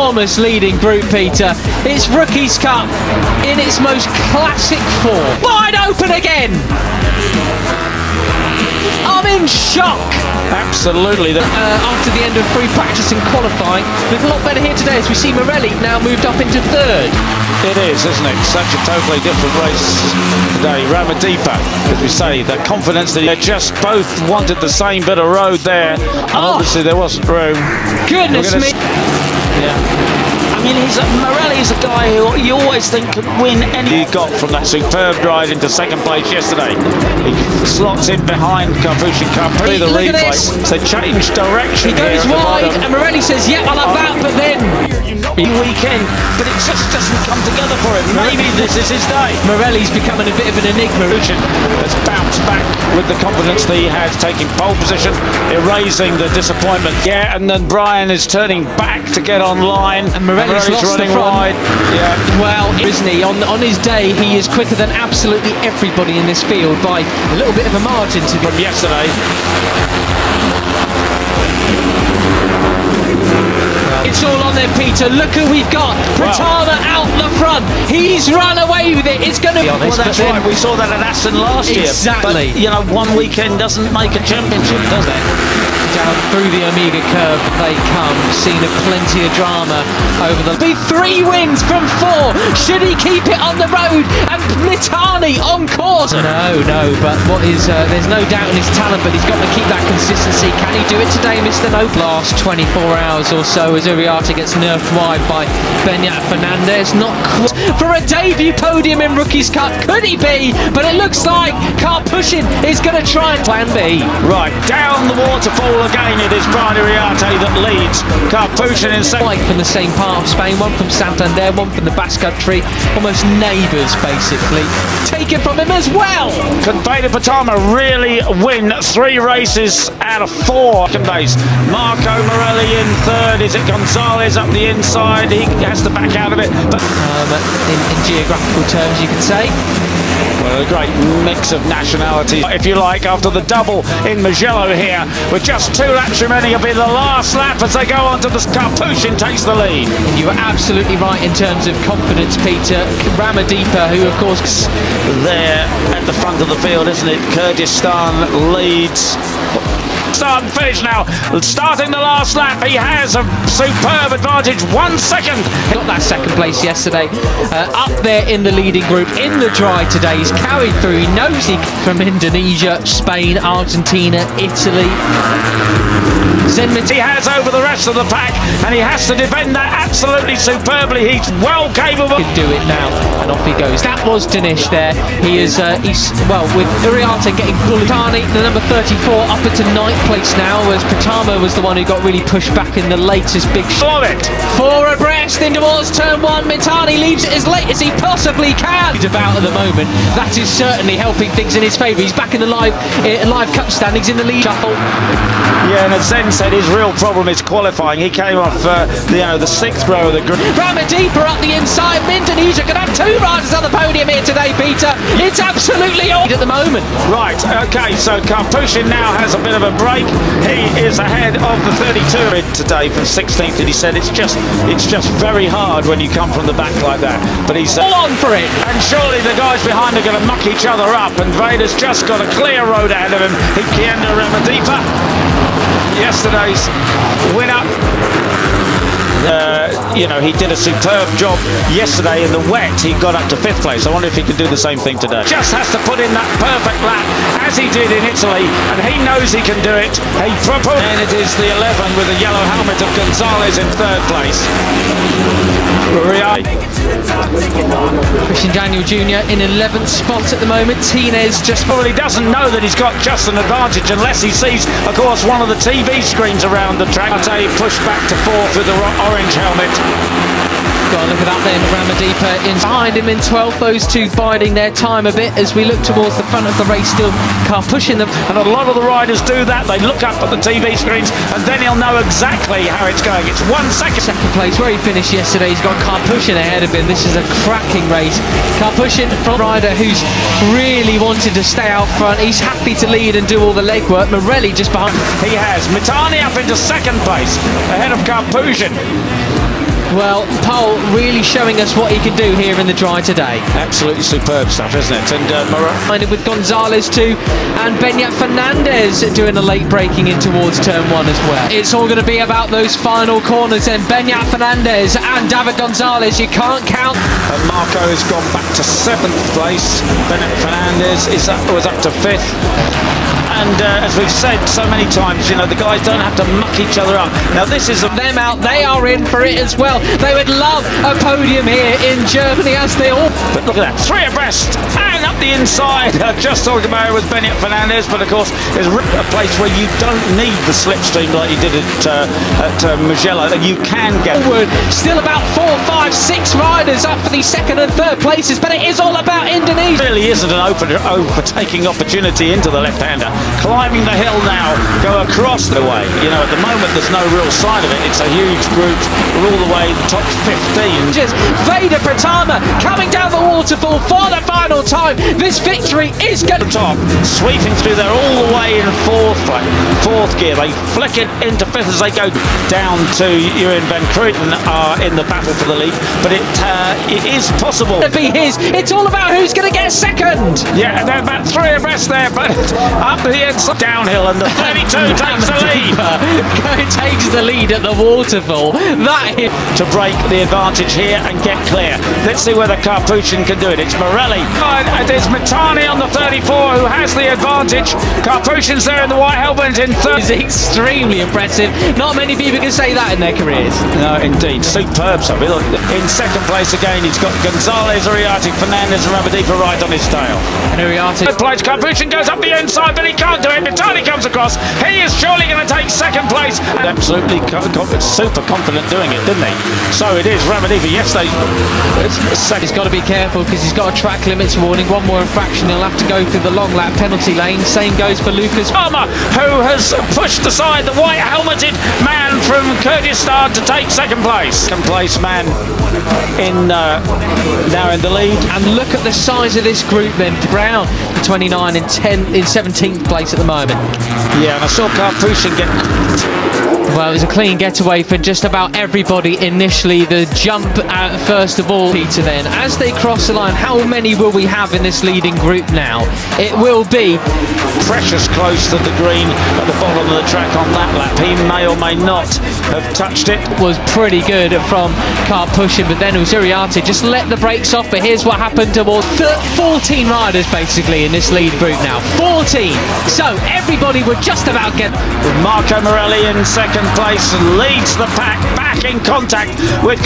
enormous leading group, Peter. It's Rookies Cup in its most classic form. Wide open again! I'm in shock! Absolutely. After the end of free practice and qualifying, look a lot better here today as we see Morelli now moved up into third. It is, isn't it? Such a totally different race today. Ramadipa, as we say, the confidence that they just both wanted the same bit of road there. And obviously there wasn't room. Goodness me! Yeah. I mean, Morelli's a guy who you always think could win any. He got from that superb ride into second place yesterday. He slots in behind Carpucci. The replay. So changed direction. He goes wide, and Morelli says, "Yeah, I'll have that," but then weekend, but it just doesn't come together for him. Maybe this is his day. Morelli's becoming a bit of an enigma. Has bounced back with the confidence that he has, taking pole position, erasing the disappointment. Yeah, and then Brian is turning back to get online. And Morelli's lost running the front. wide. Yeah. Well, isn't he? On his day, he is quicker than absolutely everybody in this field by a little bit of a margin to from yesterday. It's all on there, Peter. Look who we've got. Pratama out the front. He's run away with it. It's going to be honest. Well, that's right. We saw that at Aston last year. Exactly. But, you know, one weekend doesn't make a championship, does it? Down through the Omega curve they come. Seen of plenty of drama over the... Be 3 wins from 4. Should he keep it on the road? And Mitani on course. No, but what is... there's no doubt in his talent, but he's got to keep that consistency. Can he do it today, Mr. No? Last 24 hours or so as Uriarte gets nerfed wide by Beñat Fernandez. Not for a debut podium in Rookies Cup. Could he be? But it looks like Carpucci is going to try and plan B. Right, down the waterfall again. It is Brian Uriarte that leads. Carpucci in second. Like from the same part of Spain, one from Santander, one from the Basque Country, almost neighbours basically. Take it from him as well. Can Veda Pratama really win 3 races out of 4? Second base. Marco Morelli in third. Is it Gonzalez up the inside? He has to back out of it. But in geographical terms, you could say. Well, a great mix of nationalities, if you like, after the double in Mugello here. With just 2 laps remaining, it'll be the last lap as they go on to the Carpucci takes the lead. You were absolutely right in terms of confidence, Peter. Ramadipa, who of course... There at the front of the field, isn't it? Kyrgyzstan leads. Start and finish now. Starting the last lap, he has a superb advantage. 1 second. Got that second place yesterday. Up there in the leading group in the dry today. He's carried through. He knows he from Indonesia, Spain, Argentina, Italy. He has over the rest of the pack, and he has to defend that absolutely superbly. He's well capable. He can do it now, and off he goes. That was Dinesh there. He is, well, with Uriarte getting bullied. Tani, the number 34, up into 9th place now, as Pratama was the one who got really pushed back in the latest big Love it. 4 abreast in towards turn 1. Mitani leaves it as late as he possibly can. He's about at the moment. That is certainly helping things in his favour. He's back in the live cup standings in the lead shuffle. Yeah, and as Zen said, his real problem is qualifying. He came off the 6th row of the group. Ramadipa up the inside. Indonesia can have 2 riders on the podium here today, Peter. It's absolutely all at the moment. Right, okay, so Carpucci now has a bit of a break. He is ahead of the 32 today from 16th, and he said it's just very hard when you come from the back like that. But he's all on for it. And surely the guys behind are going to muck each other up, and Veda's just got a clear road ahead of him. Hikienda Ramadipa, yesterday's winner. You know, he did a superb job yesterday in the wet. He got up to 5th place. I wonder if he can do the same thing today. Just has to put in that perfect lap as he did in Italy, and he knows he can do it. And it is the 11 with the yellow helmet of Gonzalez in 3rd place. Christian Daniel Jr. in 11th spot at the moment. Tinez just probably doesn't know that he's got just an advantage unless he sees, of course, one of the TV screens around the track. Pushed back to 4th with the orange helmet. God, look at that then. Ramadipa in behind him in 12th. Those two biding their time a bit as we look towards the front of the race. Still pushing them. And a lot of the riders do that. They look up at the TV screens and then he'll know exactly how it's going. It's 1 second. Second place where he finished yesterday. He's got Carpucci ahead of him. This is a cracking race. Carpucci, front rider who's really wanted to stay out front. He's happy to lead and do all the legwork. Morelli just behind. He has Mitani up into 2nd place ahead of Carpucci. Well, Pole really showing us what he can do here in the dry today. Absolutely superb stuff, isn't it? And With Gonzalez too, and Beñat Fernandez doing a late braking in towards turn 1 as well. It's all going to be about those final corners, and Beñat Fernandez and David Gonzalez, you can't count. And Marco has gone back to 7th place. Beñat Fernandez was up to 5th. And as we've said so many times, you know, the guys don't have to muck each other up. Now this is them out, they are in for it as well. They would love a podium here in Germany, as they all. But look at that, 3 abreast and up the inside. Just talking about it was Beñat Fernandez, but of course there's a place where you don't need the slipstream like you did at Mugello, and you can get forward. Still about 4, 5, 6 riders up for the 2nd and 3rd places, but it is all about Indonesia. It really isn't an overtaking opportunity into the left-hander. Climbing the hill now, go across the way. You know, at the moment there's no real sign of it. It's a huge group. We're all the way top 15. Just Veda Pratama coming down the waterfall for the final time. This victory is going to top, sweeping through there all the way in 4th gear. They flick it into 5th as they go down to Ewan van Kruyten are in the battle for the lead, but it is possible to be his. It's all about who's going to get 2nd. Yeah, they're about 3 abreast there, but up the inside downhill, and the 32 takes the lead. Takes the lead at the waterfall. That is to break the advantage here and get clear. Let's see whether Capuchin can do it. It's Morelli. And there's Matani on the 34 who has the advantage. Capuchin's there in the white helmet in 3rd. Is extremely impressive. Not many people can say that in their careers. No, indeed. Superb stuff. Look, in 2nd place again, he's got Gonzalez, Uriarte, Fernandez and Ramadipa right on his tail. And Uriarte. 3rd place, Capuchin goes up the inside, but he can't do it. Matani comes across. He is surely going to take 2nd place. And absolutely super confident doing it, didn't he? So it is Ramadipa. Yes, he's got to be careful because he's got a track limits warning. One more infraction, he'll have to go through the long lap penalty lane. Same goes for Lucas Palmer, who has pushed aside the white helmeted man from Kyrgyzstan to take 2nd place. 2nd place man in now in the lead. And look at the size of this group then. Brown 29 in 17th place at the moment. Yeah, and I saw Capuchin get. Well, it was a clean getaway for just about everybody initially. The jump first of all, Peter, then. As they cross the line, how many will we have in this leading group now? It will be precious close to the green at the bottom of the track on that lap. He may or may not have touched it. Was pretty good from Capuchin, but then it was Uriarte. Just let the brakes off, but here's what happened to all 14 riders basically in this lead group now. 14! So everybody would just about get. Marco Morelli in 2nd place and leads the pack back in contact with